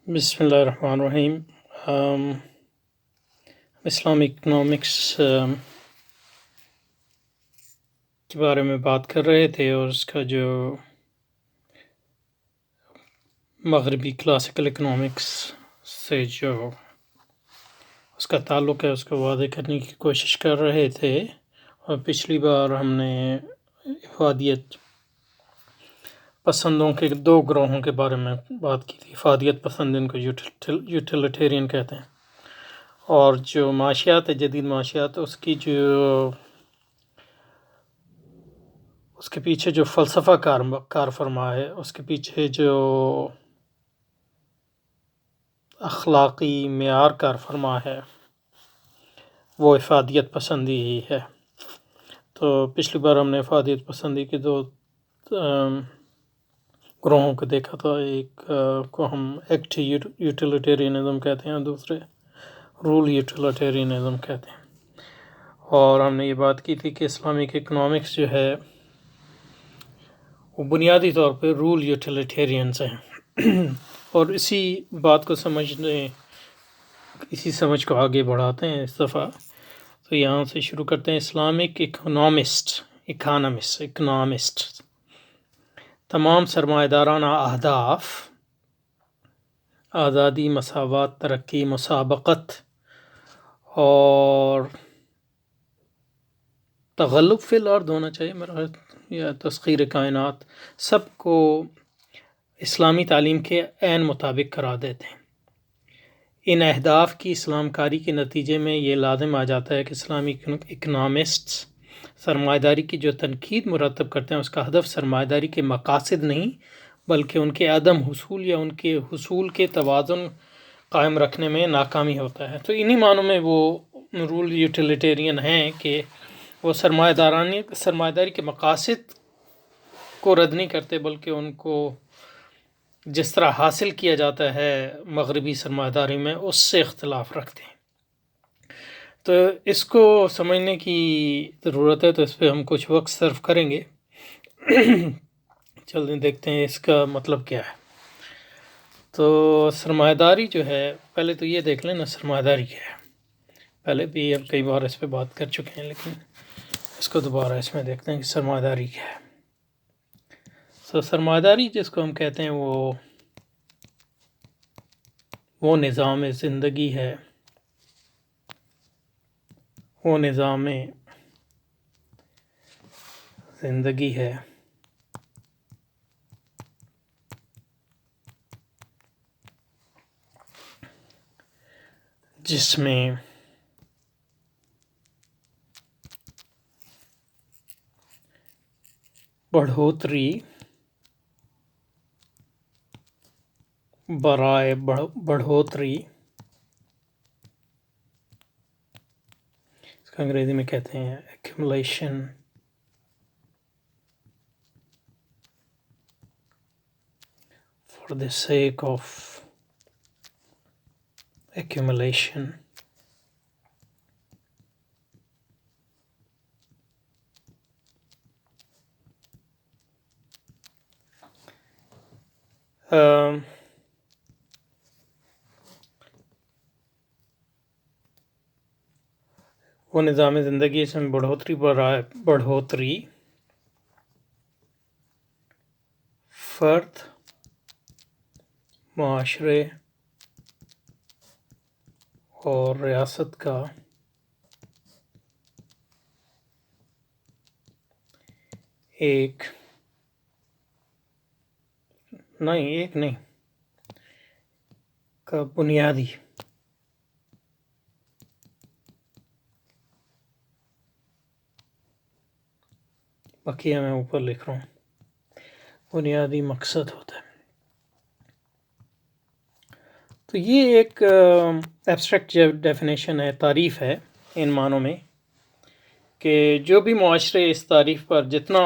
بسم اللہ الرحمن الرحیم۔ اسلامک اکنامکس کے بارے میں بات کر رہے تھے، اور اس کا جو مغربی کلاسیکل اکنامکس سے جو اس کا تعلق ہے اس کو واضح کرنے کی کوشش کر رہے تھے۔ اور پچھلی بار ہم نے افادیت پسندوں کے دو گروہوں کے بارے میں بات کی تھی۔ افادیت پسند، ان کو یوٹیلیٹیرین کہتے ہیں، اور جو معاشیات ہے، جدید معاشیات، اس کے پیچھے جو فلسفہ کار فرما ہے، اس کے پیچھے جو اخلاقی معیار کار فرما ہے، وہ افادیت پسندی ہی ہے۔ تو پچھلی بار ہم نے افادیت پسندی کے دو گروہوں کو دیکھا تھا۔ ایک کو ہم ایکٹ یوٹیلیٹیرینزم کہتے ہیں، دوسرے رول یوٹیلیٹیرینزم کہتے ہیں۔ اور ہم نے یہ بات کی تھی کہ اسلامک اکنامکس جو ہے وہ بنیادی طور پہ رول یوٹیلیٹیرینز ہیں۔ اور اسی بات کو اسی سمجھ کو آگے بڑھاتے ہیں اس دفعہ۔ تو یہاں سے شروع کرتے ہیں۔ اسلامک اکنامسٹ تمام سرمایہ دارانہ اہداف، آزادی، مساوات، ترقی، مسابقت اور تغلب فی الارض ہونا چاہیے میرا خیال، یا تسخیر کائنات، سب کو اسلامی تعلیم کے عین مطابق قرار دیتے ہیں۔ ان اہداف کی اسلام کاری کے نتیجے میں یہ لازم آ جاتا ہے کہ اسلامی اکنامسٹس سرمایہ داری کی جو تنقید مرتب کرتے ہیں، اس کا ہدف سرمایہ داری کے مقاصد نہیں بلکہ ان کے عدم حصول یا ان کے حصول کے توازن قائم رکھنے میں ناکامی ہوتا ہے۔ تو انہی معنوں میں وہ رول یوٹیلیٹیرین ہیں کہ وہ سرمایہ داری کے مقاصد کو رد نہیں کرتے، بلکہ ان کو جس طرح حاصل کیا جاتا ہے مغربی سرمایہ داری میں، اس سے اختلاف رکھتے ہیں۔ تو اس کو سمجھنے کی ضرورت ہے، تو اس پہ ہم کچھ وقت صرف کریں گے۔ چلیں دیکھتے ہیں اس کا مطلب کیا ہے۔ تو سرمایہ داری جو ہے، پہلے تو یہ دیکھ لیں نا سرمایہ داری کیا ہے۔ پہلے بھی اب کئی بار اس پہ بات کر چکے ہیں، لیکن اس کو دوبارہ اس میں دیکھتے ہیں کہ سرمایہ داری کیا ہے۔ تو سرمایہ داری جس کو ہم کہتے ہیں وہ نظام زندگی ہے، وہ نظام زندگی ہے جس میں بڑھوتری برائے بڑھوتری، اس کا انگریزی میں کہتے ہیں accumulation for the sake of accumulation، وہ نظام زندگی اس میں بڑھوتری فرد، معاشرے اور ریاست کا ایک نہیں کا بنیادی بقیہ میں اوپر لکھ رہا ہوں، بنیادی مقصد ہوتا ہے۔ تو یہ ایک ایبسٹریکٹ ڈیفینیشن ہے، تعریف ہے ان معنوں میں کہ جو بھی معاشرے اس تعریف پر جتنا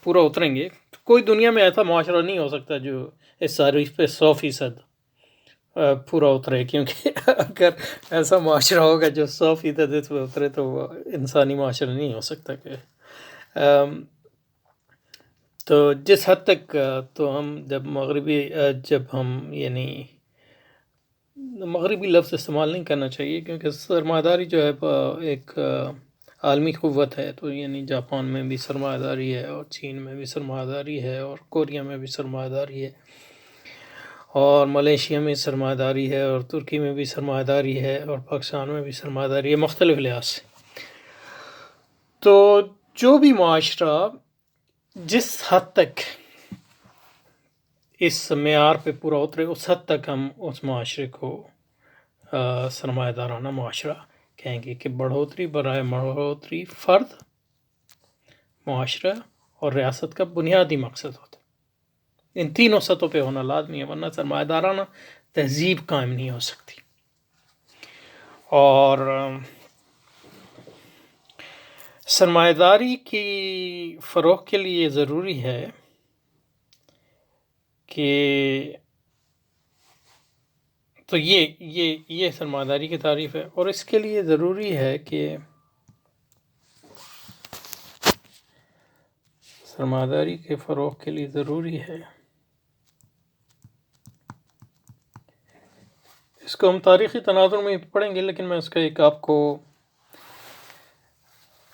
پورا اتریں گے، کوئی دنیا میں ایسا معاشرہ نہیں ہو سکتا جو اس تعریف پہ 100% پورا اترے، کیونکہ اگر ایسا معاشرہ ہوگا جو 100% اس پہ اترے تو وہ انسانی معاشرہ نہیں ہو سکتا۔ کہ تو جس حد تک تو ہم جب یعنی مغربی لفظ استعمال نہیں کرنا چاہیے، کیونکہ سرمایہ داری جو ہے ایک عالمی قوت ہے، تو یعنی جاپان میں بھی سرمایہ داری ہے، اور چین میں بھی سرمایہ داری ہے، اور کوریا میں بھی سرمایہ داری ہے، اور ملیشیا میں سرمایہ داری ہے، اور ترکی میں بھی سرمایہ داری ہے، اور پاکستان میں بھی سرمایہ داری ہے، مختلف لحاظ سے۔ تو جو بھی معاشرہ جس حد تک اس معیار پہ پورا اترے، اس حد تک ہم اس معاشرے کو سرمایہ دارانہ معاشرہ کہیں گے، کہ بڑھوتری برائے بڑھوتری فرد، معاشرہ اور ریاست کا بنیادی مقصد ہوتا ہے۔ ان تینوں سطحوں پہ ہونا لازمی ہے، ورنہ سرمایہ دارانہ تہذیب قائم نہیں ہو سکتی۔ اور سرمایہ داری کی فروغ کے لیے ضروری ہے کہ تو یہ سرمایہ داری کی تعریف ہے، اور اس کے لیے ضروری ہے کہ سرمایہ داری کے فروغ کے لیے ضروری ہے، اس کو ہم تاریخی تناظر میں پڑھیں گے، لیکن میں اس کا ایک آپ کو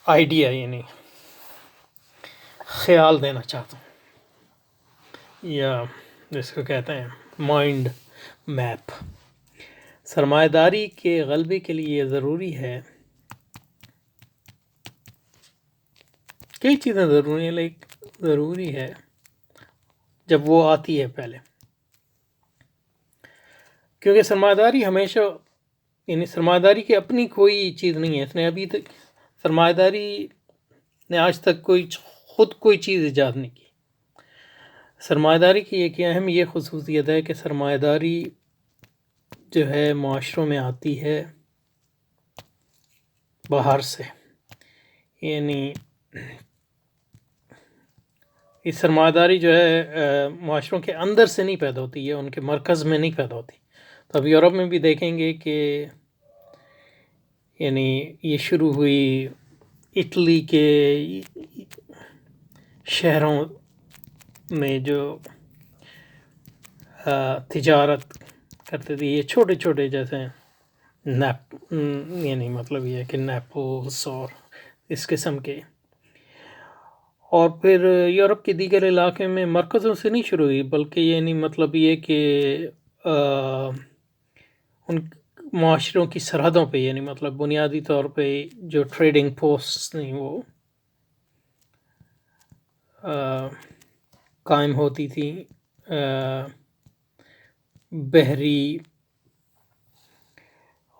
آئیڈیا یعنی خیال دینا چاہتا ہوں، یا جس کو کہتے ہیں مائنڈ میپ۔ سرمایہ داری کے غلبے کے لیے یہ ضروری ہے، کئی چیزیں ضروری ہیں، لیکن ضروری ہے جب وہ آتی ہے پہلے، کیونکہ سرمایہ داری ہمیشہ یعنی سرمایہ داری کی اپنی کوئی چیز نہیں ہے، اس نے ابھی تک سرمایہ داری نے آج تک خود کوئی چیز ایجاد نہیں کی۔ سرمایہ داری کی ایک اہم یہ خصوصیت ہے کہ سرمایہ داری جو ہے معاشروں میں آتی ہے باہر سے، یعنی یہ سرمایہ داری جو ہے معاشروں کے اندر سے نہیں پیدا ہوتی ہے، ان کے مرکز میں نہیں پیدا ہوتی۔ تو اب یورپ میں بھی دیکھیں گے کہ یعنی یہ شروع ہوئی اٹلی کے شہروں میں جو تجارت کرتے تھے، یہ چھوٹے چھوٹے جیسے یعنی مطلب یہ ہے کہ نیپلس اور اس قسم کے، اور پھر یورپ کے دیگر علاقے میں مرکزوں سے نہیں شروع ہوئی، بلکہ یعنی مطلب یہ کہ ان معاشروں کی سرحدوں پہ، یعنی مطلب بنیادی طور پہ جو ٹریڈنگ پوسٹ نہیں وہ قائم ہوتی تھی، بحری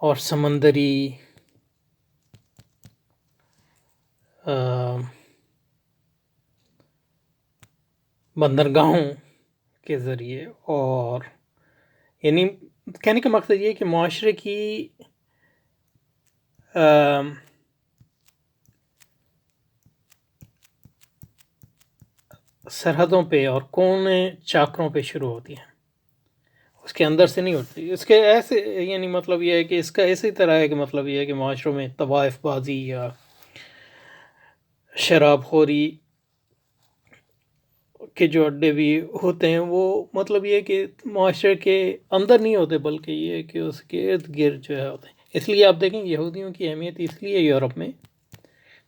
اور سمندری بندرگاہوں کے ذریعے، اور یعنی کہنے کا مقصد یہ کہ معاشرے کی سرحدوں پہ اور کونے چاکروں پہ شروع ہوتی ہے، اس کے اندر سے نہیں ہوتی۔ اس کے ایسے یعنی مطلب یہ ہے کہ اس کا اسی طرح ہے کہ مطلب یہ ہے کہ معاشروں میں طوائف بازی یا شراب خوری کے جو اڈے بھی ہوتے ہیں، وہ مطلب یہ ہے کہ معاشرے کے اندر نہیں ہوتے، بلکہ یہ ہے کہ اس کے ارد گرد جو ہے ہوتے ہیں۔ اس لیے آپ دیکھیں یہودیوں کی اہمیت اس لیے یورپ میں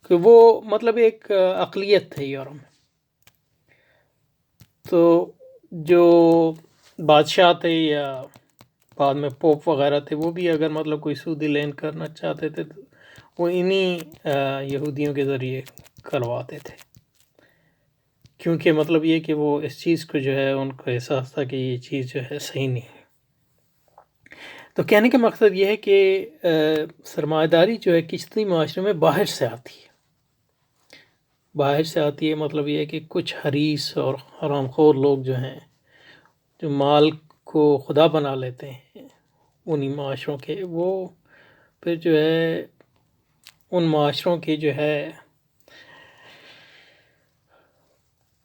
کہ وہ مطلب ایک اقلیت تھے یورپ میں، تو جو بادشاہ تھے یا بعد میں پوپ وغیرہ تھے، وہ بھی اگر مطلب کوئی سودی لین کرنا چاہتے تھے تو وہ انہی یہودیوں کے ذریعے کرواتے تھے، کیونکہ مطلب یہ کہ وہ اس چیز کو جو ہے ان کو احساس تھا کہ یہ چیز جو ہے صحیح نہیں ہے۔ تو کہنے کا مقصد یہ ہے کہ سرمایہ داری جو ہے کسی معاشرے میں باہر سے آتی ہے، باہر سے آتی ہے، مطلب یہ ہے کہ کچھ حریص اور حرام خور لوگ جو ہیں، جو مال کو خدا بنا لیتے ہیں انہی معاشروں کے، وہ پھر جو ہے ان معاشروں کے جو ہے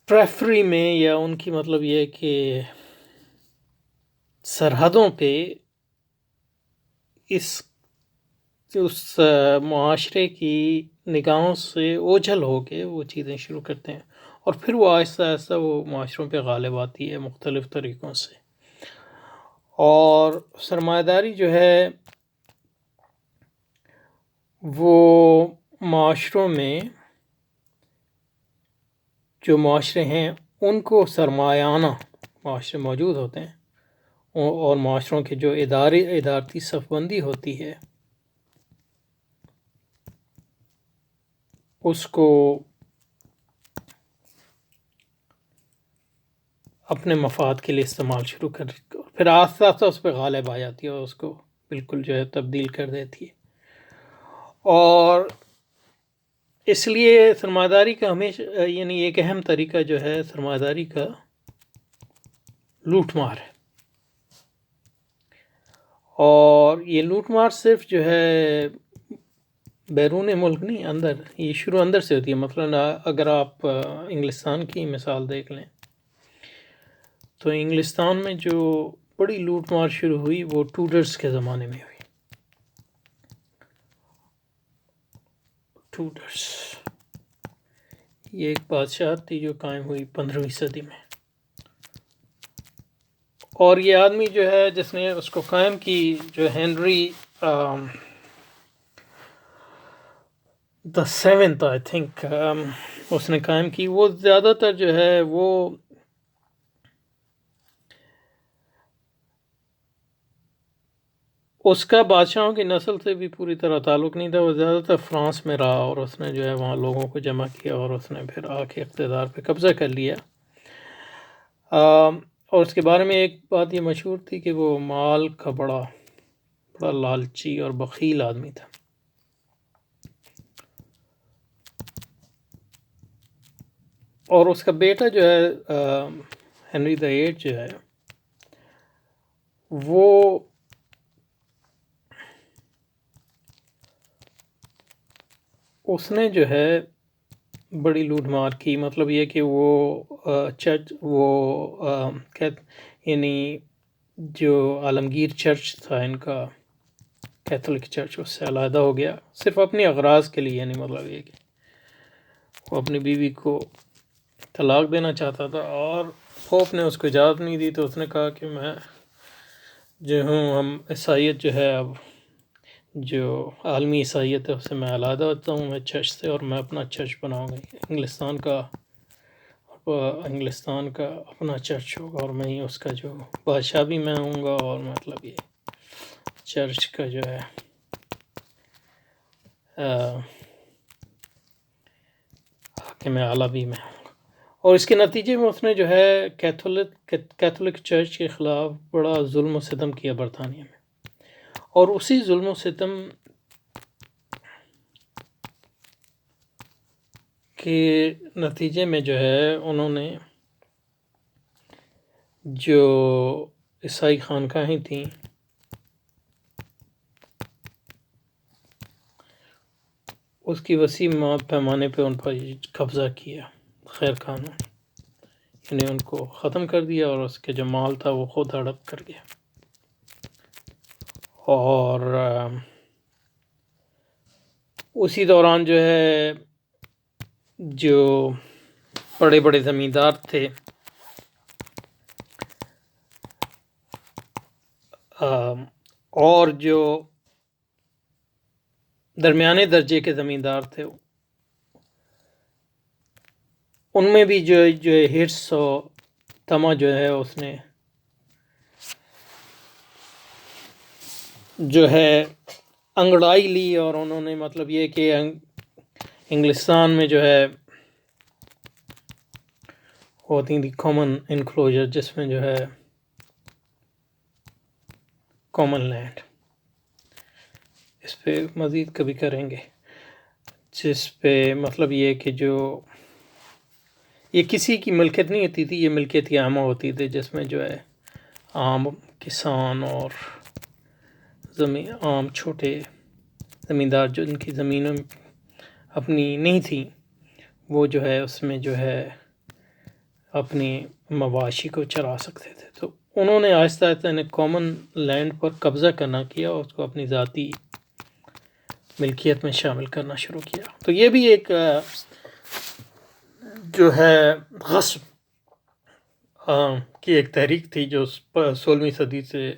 پریفری میں، یا ان کی مطلب یہ ہے کہ سرحدوں پہ اس معاشرے کی نگاہوں سے اوجھل ہو کے وہ چیزیں شروع کرتے ہیں، اور پھر وہ آہستہ آہستہ وہ معاشروں پہ غالب آتی ہے مختلف طریقوں سے، اور سرمایہ داری جو ہے وہ معاشروں میں جو معاشرے ہیں ان کو سرمایانہ معاشرے موجود ہوتے ہیں، اور معاشروں کے جو ادارتی صف بندی ہوتی ہے اس کو اپنے مفاد کے لیے استعمال شروع کر، پھر آہستہ آہستہ اس پہ غالب آ جاتی ہے اور اس کو بالکل جو ہے تبدیل کر دیتی ہے۔ اور اس لیے سرمایہ داری کا ہمیشہ یعنی ایک اہم طریقہ جو ہے سرمایہ داری کا لوٹ مار ہے، اور یہ لوٹ مار صرف جو ہے بیرون ملک نہیں، یہ شروع اندر سے ہوتی ہے۔ مثلا اگر آپ انگلستان کی مثال دیکھ لیں تو انگلستان میں جو بڑی لوٹ مار شروع ہوئی وہ ٹوڈرز کے زمانے میں ہوئی۔ ٹوڈرز یہ ایک بادشاہت تھی جو قائم ہوئی 15ویں صدی میں، اور یہ آدمی جو ہے جس نے اس کو قائم کی، جو Henry the seventh I think اس نے قائم کی، وہ زیادہ تر جو ہے وہ اس کا بادشاہوں کی نسل سے بھی پوری طرح تعلق نہیں تھا، وہ زیادہ تر فرانس میں رہا اور اس نے جو ہے وہاں لوگوں کو جمع کیا اور اس نے پھر آ کے اقتدار پہ قبضہ کر لیا۔ اور اس کے بارے میں ایک بات یہ مشہور تھی کہ وہ مال کا بڑا لالچی اور بخیل آدمی تھا۔ اور اس کا بیٹا جو ہے ہنری the eighth جو ہے وہ اس نے جو ہے بڑی لوٹ مار کی، مطلب یہ کہ وہ چرچ یعنی جو عالمگیر چرچ تھا ان کا کیتھولک چرچ، اس سے علیحدہ ہو گیا صرف اپنی اغراض کے لیے، یعنی مطلب یہ کہ وہ اپنی بیوی کو طلاق دینا چاہتا تھا اور پوپ نے اس کو اجازت نہیں دی، تو اس نے کہا کہ میں جو ہوں، ہم عیسائیت جو ہے اب جو عالمی عیسائیت ہے اس سے میں علیحدہ ہوتا ہوں، میں چرچ سے، اور میں اپنا چرچ بناؤں گا، انگلستان کا اپنا چرچ ہوگا، اور میں ہی اس کا جو بادشاہ بھی میں ہوں گا، اور مطلب یہ چرچ کا جو ہے حاکم اعلیٰ بھی میں ہوں گا۔ اور اس کے نتیجے میں اس نے جو ہے کیتھولک چرچ کے خلاف بڑا ظلم و ستم کیا برطانیہ میں، اور اسی ظلم و ستم کے نتیجے میں جو ہے انہوں نے جو عیسائی خانقاہیں تھیں اس کی وسیع پیمانے پہ ان پر قبضہ کیا غیر قانون، یعنی ان کو ختم کر دیا، اور اس کے جو مال تھا وہ خود ہڑپ کر گیا۔ اور اسی دوران جو ہے جو بڑے بڑے زمیندار تھے اور جو درمیانے درجے کے زمیندار تھے ان میں بھی جو ہرس و طمع جو ہے اس نے جو ہے انگڑائی لی، اور انہوں نے مطلب یہ کہ انگلستان میں جو ہے ہوتی تھی کامن انکلوجر، جس میں جو ہے کامن لینڈ، اس پہ مزید کبھی کریں گے، جس پہ مطلب یہ کہ جو یہ کسی کی ملکیت نہیں ہوتی تھی، یہ ملکیت عامہ ہوتی تھی، جس میں جو ہے عام کسان اور عام چھوٹے زمیندار جن کی زمینیں اپنی نہیں تھیں، وہ جو ہے اس میں جو ہے اپنی مواشی کو چرا سکتے تھے۔ تو انہوں نے آہستہ آہستہ انہیں کامن لینڈ پر قبضہ کرنا کیا اور اس کو اپنی ذاتی ملکیت میں شامل کرنا شروع کیا۔ تو یہ بھی ایک جو ہے غصب کی ایک تحریک تھی جو 16ویں صدی سے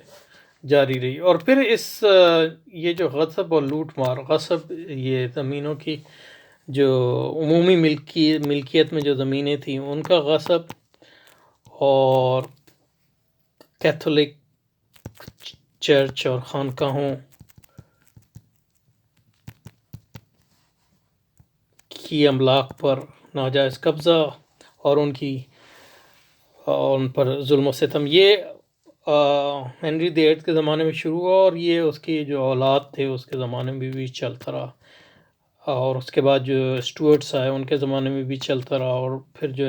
جاری رہی. اور پھر یہ جو غصب اور لوٹ مار، غصب یہ زمینوں کی جو عمومی ملکیت میں جو زمینیں تھیں ان کا غصب، اور کیتھولک چرچ اور خانقاہوں کی املاک پر ناجائز قبضہ اور ان پر ظلم و ستم، یہ ہنری VIII کے زمانے میں شروع ہوا، اور یہ اس کی جو اولاد تھے اس کے زمانے میں بھی چلتا رہا، اور اس کے بعد جو اسٹوئرٹس آئے ان کے زمانے میں بھی چلتا رہا، اور پھر جو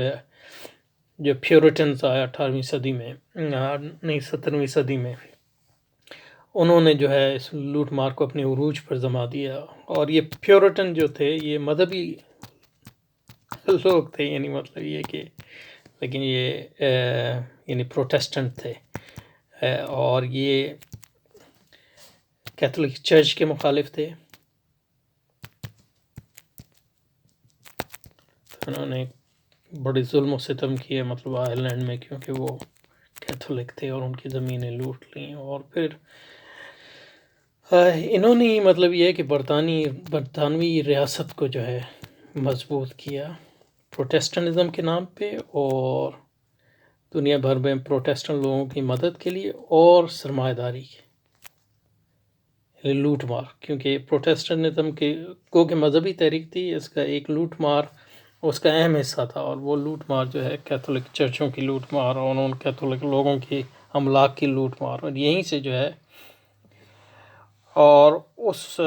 پیورٹنز آئے 18ویں صدی میں، نہیں 17ویں صدی میں، انہوں نے جو ہے اس لوٹ مار کو اپنے عروج پر جما دیا. اور یہ پیورٹن جو تھے یہ مذہبی لوگ تھے، یعنی مطلب یہ کہ لیکن یہ یعنی پروٹیسٹنٹ تھے، اور یہ کیتھولک چرچ کے مخالف تھے. انہوں نے بڑی ظلم و ستم کیے مطلب آئرلینڈ میں، کیونکہ وہ کیتھولک تھے اور ان کی زمینیں لوٹ لیں. اور پھر انہوں نے مطلب یہ ہے کہ برطانوی ریاست کو جو ہے مضبوط کیا پروٹیسٹنٹزم کے نام پہ، اور دنیا بھر میں پروٹیسٹنٹ لوگوں کی مدد کے لیے اور سرمایہ داری لوٹ مار. کیونکہ پروٹیسٹنٹزم کو مذہبی تحریک تھی، اس کا ایک لوٹ مار اس کا اہم حصہ تھا، اور وہ لوٹ مار جو ہے کیتھولک چرچوں کی لوٹ مار اور ان کیتھولک لوگوں کی املاک کی لوٹ مار. اور یہیں سے جو ہے اور اس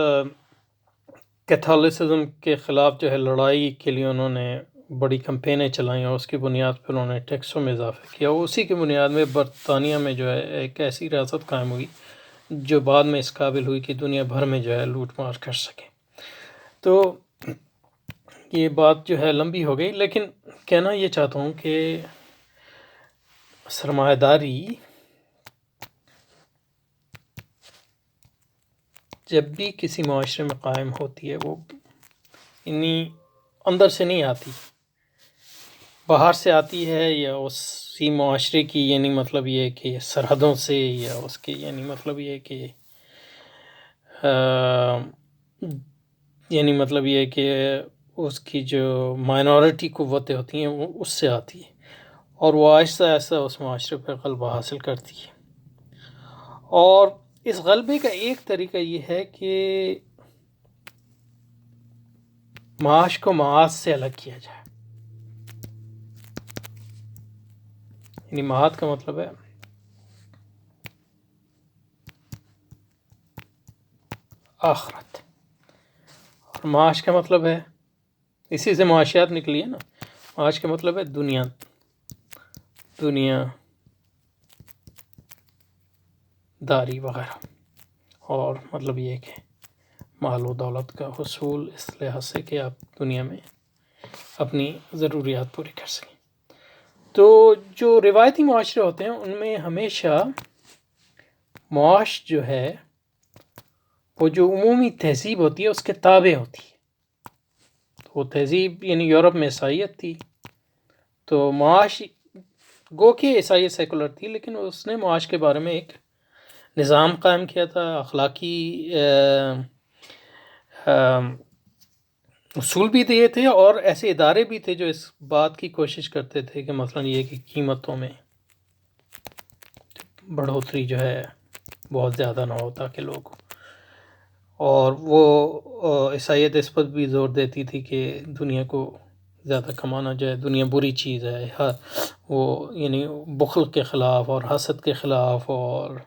کیتھولسزم کے خلاف جو ہے لڑائی کے لیے انہوں نے بڑی کمپینیں چلائیں، اور اس کی بنیاد پر انہوں نے ٹیکسوں میں اضافہ کیا. اسی کی بنیاد میں برطانیہ میں جو ہے ایک ایسی ریاست قائم ہوئی جو بعد میں اس قابل ہوئی کہ دنیا بھر میں جو ہے لوٹ مار کر سکے. تو یہ بات جو ہے لمبی ہو گئی، لیکن کہنا یہ چاہتا ہوں کہ سرمایہ داری جب بھی کسی معاشرے میں قائم ہوتی ہے وہ اندر سے نہیں آتی، باہر سے آتی ہے، یا اسی معاشرے کی یعنی مطلب یہ کہ سرحدوں سے، یا اس کے یعنی مطلب یہ کہ یعنی مطلب یہ کہ اس کی جو مائنورٹی قوتیں ہوتی ہیں وہ اس سے آتی ہے، اور وہ آہستہ آہستہ اس معاشرے پر غلبہ حاصل کرتی ہے. اور اس غلبے کا ایک طریقہ یہ ہے کہ معاش کو معاش سے الگ کیا جائے. یعنی معاد کا مطلب ہے آخرت، اور معاش کا مطلب ہے، اسی سے معاشیات نکلی ہے نا، معاش کا مطلب ہے دنیا داری وغیرہ، اور مطلب یہ کہ مال و دولت کا حصول اس لحاظ سے کہ آپ دنیا میں اپنی ضروریات پوری کر سکیں. تو جو روایتی معاشرے ہوتے ہیں ان میں ہمیشہ معاش جو ہے وہ جو عمومی تہذیب ہوتی ہے اس کے تابع ہوتی ہے. تو وہ تہذیب یعنی یورپ میں عیسائیت تھی، تو معاش گو کہ عیسائیت سیکولر تھی، لیکن اس نے معاش کے بارے میں ایک نظام قائم کیا تھا، اخلاقی اصول بھی دیے تھے، اور ایسے ادارے بھی تھے جو اس بات کی کوشش کرتے تھے کہ مثلا یہ کہ قیمتوں میں بڑھوتری جو ہے بہت زیادہ نہ ہو تاکہ لوگ، اور وہ عیسائیت اس پر بھی زور دیتی تھی کہ دنیا کو زیادہ کمانا جائے، دنیا بری چیز ہے، وہ یعنی بخل کے خلاف اور حسد کے خلاف اور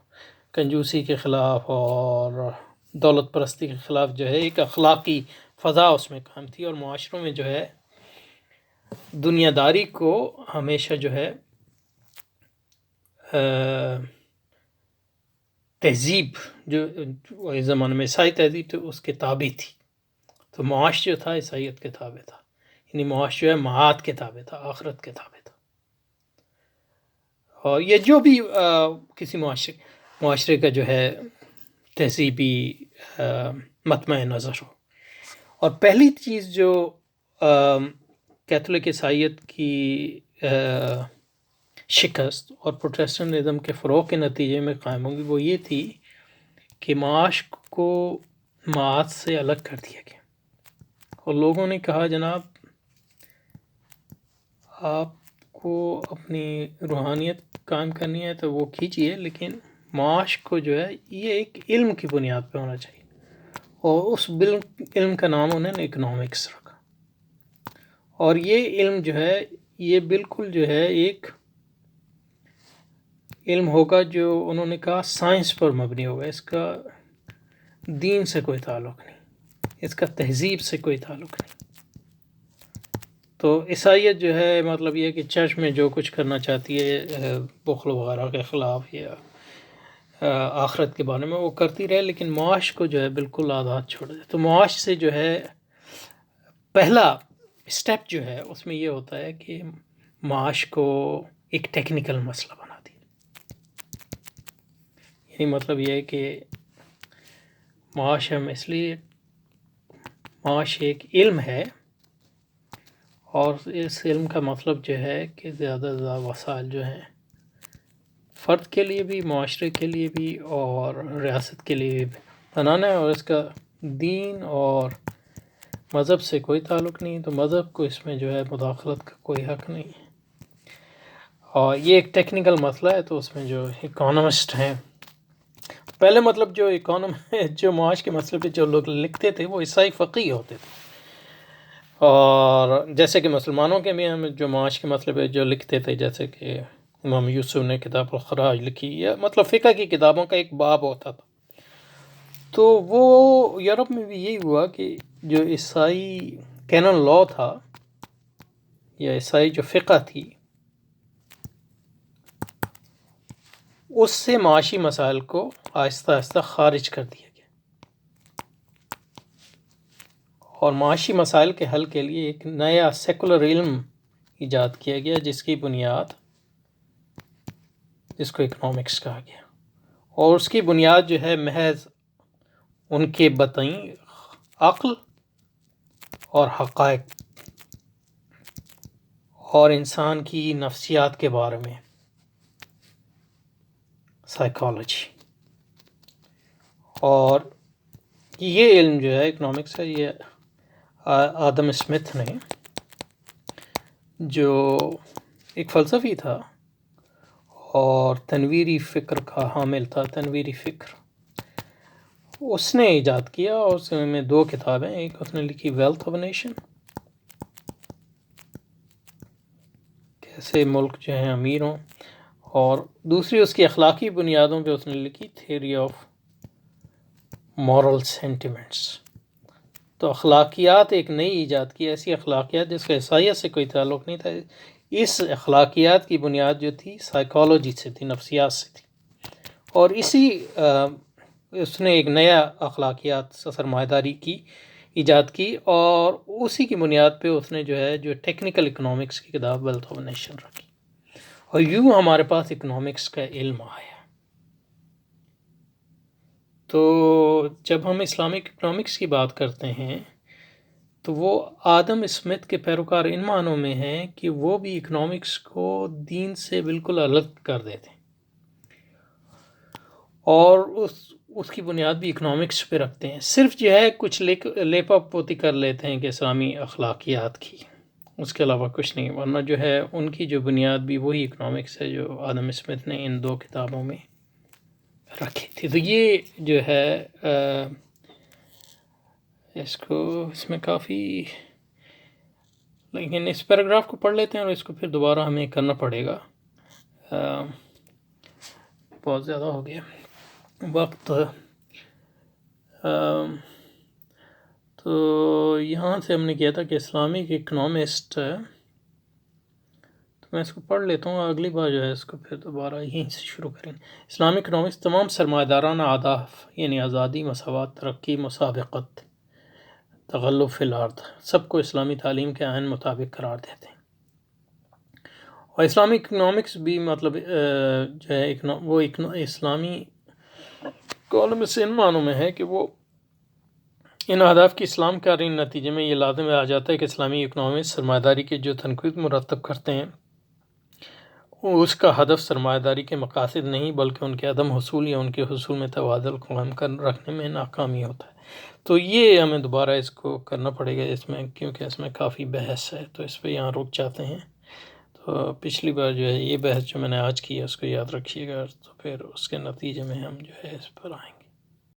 کنجوسی کے خلاف اور دولت پرستی کے خلاف جو ہے ایک اخلاقی فضا اس میں قائم تھی. اور معاشروں میں جو ہے دنیا داری کو ہمیشہ جو ہے تہذیب جو اس زمانے میں عیسائی تہذیب تھی اس کے تابع تھی. تو معاش جو تھا عیسائیت کے تابع تھا، یعنی معاش جو ہے معاد کے تابع تھا، آخرت کے تابع تھا. اور یہ جو بھی کسی معاشرے کا جو ہے تہذیبی مطمع نظر ہو. اور پہلی چیز جو کیتھولک عیسائیت کی شکست اور پروٹیسٹنٹزم کے فروغ کے نتیجے میں قائم ہوگی وہ یہ تھی کہ معاش کو معاد سے الگ کر دیا گیا، اور لوگوں نے کہا جناب آپ کو اپنی روحانیت قائم کرنی ہے تو وہ کیجیے، لیکن معاش کو جو ہے یہ ایک علم کی بنیاد پہ ہونا چاہیے، اور اس علم کا نام انہوں نے اکنامکس رکھا۔ اور یہ علم جو ہے یہ بالکل جو ہے ایک علم ہوگا جو انہوں نے کہا سائنس پر مبنی ہوگا، اس کا دین سے کوئی تعلق نہیں، اس کا تہذیب سے کوئی تعلق نہیں۔ تو عیسائیت جو ہے مطلب یہ کہ چرچ میں جو کچھ کرنا چاہتی ہے بخل وغیرہ کے خلاف یا آخرت کے بارے میں وہ کرتی رہے، لیکن معاش کو جو ہے بالکل آزاد چھوڑ دے۔ تو معاش سے جو ہے پہلا اسٹیپ جو ہے اس میں یہ ہوتا ہے کہ معاش کو ایک ٹیکنیکل مسئلہ بنا دیا، یعنی مطلب یہ ہے کہ معاش ہم اس لیے معاش ایک علم ہے، اور اس علم کا مطلب جو ہے کہ زیادہ سے زیادہ وسائل جو ہیں فرد کے لیے بھی، معاشرے کے لیے بھی اور ریاست کے لیے بھی بنانا ہے، اور اس کا دین اور مذہب سے کوئی تعلق نہیں، تو مذہب کو اس میں جو ہے مداخلت کا کوئی حق نہیں ہے۔ اور یہ ایک ٹیکنیکل مسئلہ ہے، تو اس میں جو اکانومسٹ ہیں پہلے مطلب جو معاش کے مسئلے پہ جو لوگ لکھتے تھے وہ عیسائی فقیہ ہوتے تھے، اور جیسے کہ مسلمانوں کے بھی ہم جو معاش کے مسئلے پہ جو لکھتے تھے، جیسے کہ امام یوسف نے کتاب الخراج لکھی، یا مطلب فقہ کی کتابوں کا ایک باب ہوتا تھا، تو وہ یورپ میں بھی یہی ہوا کہ جو عیسائی کینن لا تھا یا عیسائی جو فقہ تھی اس سے معاشی مسائل کو آہستہ آہستہ خارج کر دیا گیا، اور معاشی مسائل کے حل کے لیے ایک نیا سیکولر علم ایجاد کیا گیا جس کی بنیاد جس کو اکنامکس کہا گیا، اور اس کی بنیاد جو ہے محض ان کے بتائیں عقل اور حقائق اور انسان کی نفسیات کے بارے میں سائیکالوجی، اور یہ علم جو ہے اکنامکس ہے، یہ آدم اسمتھ نے جو ایک فلسفی تھا اور تنویری فکر کا حامل تھا، تنویری فکر اس نے ایجاد کیا، اور اس میں 2 کتابیں، ایک اس نے لکھی ویلتھ آف نیشن، کیسے ملک جو ہیں امیر ہوں، اور دوسری اس کی اخلاقی بنیادوں پہ اس نے لکھی تھیوری آف مورل سینٹیمنٹس۔ تو اخلاقیات ایک نئی ایجاد کی، ایسی اخلاقیات جس کا عیسائیت سے کوئی تعلق نہیں تھا، اس اخلاقیات کی بنیاد جو تھی سائیکالوجی سے تھی، نفسیات سے تھی، اور اس نے ایک نیا اخلاقیات سرمایہ داری کی ایجاد کی، اور اسی کی بنیاد پہ اس نے جو ٹیکنیکل اکنامکس کی کتاب ویلتھ آف نیشن رکھی، اور یوں ہمارے پاس اکنامکس کا علم آیا۔ تو جب ہم اسلامک اکنامکس کی بات کرتے ہیں تو وہ آدم اسمتھ کے پیروکار ان معنوں میں ہیں کہ وہ بھی اکنامکس کو دین سے بالکل الگ کر دیتے ہیں، اور اس کی بنیاد بھی اکنامکس پہ رکھتے ہیں، صرف جو ہے کچھ لیپا پوتی کر لیتے ہیں کہ اسلامی اخلاقیات کی، اس کے علاوہ کچھ نہیں، ورنہ جو ہے ان کی جو بنیاد بھی وہی اکنامکس ہے جو آدم اسمتھ نے ان 2 کتابوں میں رکھی تھی۔ تو یہ جو ہے اس میں کافی، لیکن اس پیراگراف کو پڑھ لیتے ہیں اور اس کو پھر دوبارہ ہمیں کرنا پڑے گا، بہت زیادہ ہو گیا وقت۔ تو یہاں سے ہم نے کیا تھا کہ اسلامک اکنامسٹ، تو میں اس کو پڑھ لیتا ہوں، اگلی بار جو ہے اس کو پھر دوبارہ یہیں سے شروع کریں گے۔ اسلامک اکنامکس تمام سرمایہ دارانہ اہداف یعنی آزادی، مساوات، ترقی، مسابقت، تغلب فی الارض سب کو اسلامی تعلیم کے عین مطابق قرار دیتے ہیں، اور اسلامک اکنامکس بھی مطلب جو ہے وہ اسلامی اکانومکس ان معنوں میں ہے کہ وہ ان اہداف کی اسلام کاری نتیجے میں یہ لازم آ جاتا ہے کہ اسلامی اکنامکس سرمایہ داری کے جو تنقید مرتب کرتے ہیں اس کا ہدف سرمایہ داری کے مقاصد نہیں بلکہ ان کے عدم حصول یا ان کے حصول میں توازن قائم رکھنے میں ناکامی ہوتا ہے۔ تو یہ ہمیں دوبارہ اس کو کرنا پڑے گا اس میں، کیونکہ اس میں کافی بحث ہے، تو اس پہ یہاں رک جاتے ہیں۔ تو پچھلی بار جو ہے یہ بحث جو میں نے آج کی ہے اس کو یاد رکھیے گا، تو پھر اس کے نتیجے میں ہم جو ہے اس پر آئیں گے۔